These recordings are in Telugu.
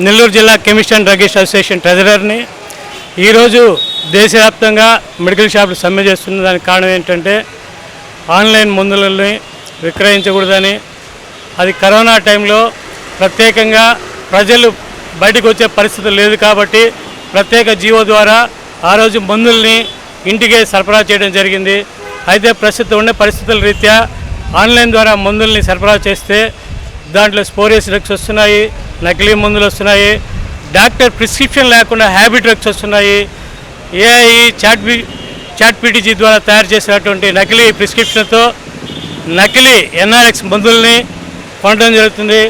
నెల్లూరు జిల్లా కెమిస్ట్ అండ్ డ్రగ్గిస్ట్ అసోసియేషన్ ట్రెజరర్ని. ఈరోజు దేశవ్యాప్తంగా మెడికల్ షాపులు సమ్మె చేస్తున్న దానికి కారణం ఏంటంటే ఆన్లైన్ మందులని విక్రయించకూడదని, అది కరోనా టైంలో ప్రత్యేకంగా ప్రజలు బయటకు వచ్చే పరిస్థితి లేదు కాబట్టి ప్రత్యేక జీవో ద్వారా ఆ రోజు మందుల్ని ఇంటికే సరఫరా చేయడం జరిగింది. అయితే ప్రస్తుతం ఉండే పరిస్థితుల రీత్యా ఆన్లైన్ ద్వారా మందుల్ని సరఫరా చేస్తే దాంట్లో స్పోరియస్ డ్రగ్స్ వస్తున్నాయి, నకిలీ మందులు వస్తున్నాయి, డాక్టర్ ప్రిస్క్రిప్షన్ లేకుండా హ్యాబిట్ డ్రగ్స్ వస్తున్నాయి. ఏఐ చాట్ పీటీజీ ద్వారా తయారు చేసినటువంటి నకిలీ ప్రిస్క్రిప్షన్తో నకిలీ ఎన్ఆర్ఎక్స్ మందుల్ని కొనడం జరుగుతుంది.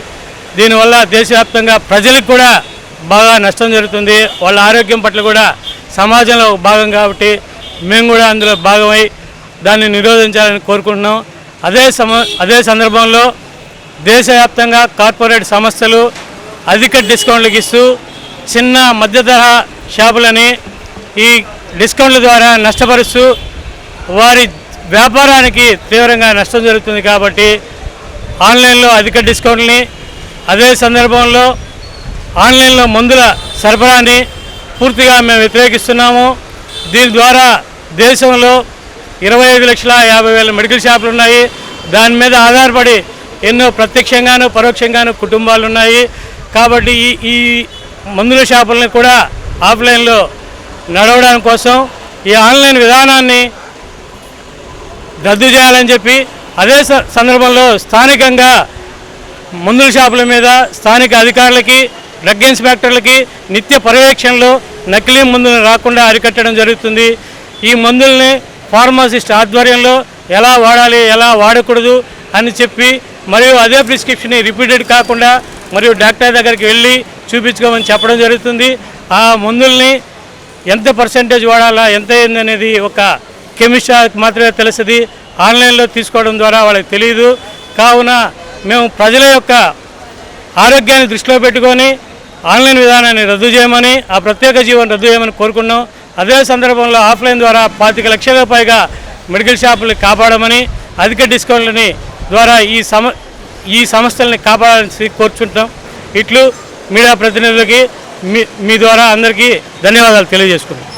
దీనివల్ల దేశవ్యాప్తంగా ప్రజలకు కూడా బాగా నష్టం జరుగుతుంది. వాళ్ళ ఆరోగ్యం పట్ల కూడా సమాజంలో భాగం కాబట్టి మేము కూడా అందులో భాగమై దాన్ని నిరోధించాలని కోరుకుంటున్నాం. అదే సందర్భంలో దేశవ్యాప్తంగా కార్పొరేట్ సంస్థలు అధిక డిస్కౌంట్లకు ఇస్తూ చిన్న మధ్య తరహా షాపులని ఈ డిస్కౌంట్ల ద్వారా నష్టపరుస్తూ వారి వ్యాపారానికి తీవ్రంగా నష్టం జరుగుతుంది. కాబట్టి ఆన్లైన్లో అధిక డిస్కౌంట్ని, అదే సందర్భంలో ఆన్లైన్లో మందుల సరఫరాని పూర్తిగా మేము వ్యతిరేకిస్తున్నాము. దీని ద్వారా దేశంలో 25,50,000 మెడికల్ షాపులు ఉన్నాయి. దాని మీద ఆధారపడి ఎన్నో ప్రత్యక్షంగాను పరోక్షంగాను కుటుంబాలు ఉన్నాయి. కాబట్టి ఈ మందుల షాపులను కూడా ఆఫ్లైన్లో నడవడం కోసం ఈ ఆన్లైన్ విధానాన్ని రద్దు చేయాలని చెప్పి, అదే సందర్భంలో స్థానికంగా మందుల షాపుల మీద స్థానిక అధికారులకి, డ్రగ్ ఇన్స్పెక్టర్లకి నిత్య పర్యవేక్షణలో నకిలీ మందులను రాకుండా అరికట్టడం జరుగుతుంది. ఈ మందుల్ని ఫార్మసిస్ట్ ఆధ్వర్యంలో ఎలా వాడాలి, ఎలా వాడకూడదు అని చెప్పి, మరియు అదే ప్రిస్క్రిప్షన్ రిపీటెడ్ కాకుండా మరియు డాక్టర్ దగ్గరికి వెళ్ళి చూపించుకోమని చెప్పడం జరుగుతుంది. ఆ మందుల్ని ఎంత పర్సెంటేజ్ వాడాలా, ఎంత ఏందనేది ఒక కెమిస్ట్ మాత్రమే తెలుస్తుంది. ఆన్లైన్లో తీసుకోవడం ద్వారా వాళ్ళకి తెలియదు. కావున మేము ప్రజల యొక్క ఆరోగ్యాన్ని దృష్టిలో పెట్టుకొని ఆన్లైన్ విధానాన్ని రద్దు చేయమని, ఆ ప్రత్యేక జీవోని రద్దు చేయమని కోరుకున్నాం. అదే సందర్భంలో ఆఫ్లైన్ ద్వారా 25 లక్షలకు పైగా మెడికల్ షాపులు కాపాడమని, అధిక డిస్కౌంట్లని ద్వారా ఈ సంస్థల్ని కాపాడాలని కోరుచుంటాం. ఇట్లు మీడియా ప్రతినిధులకి మీ ద్వారా అందరికీ ధన్యవాదాలు తెలియజేసుకుంటాం.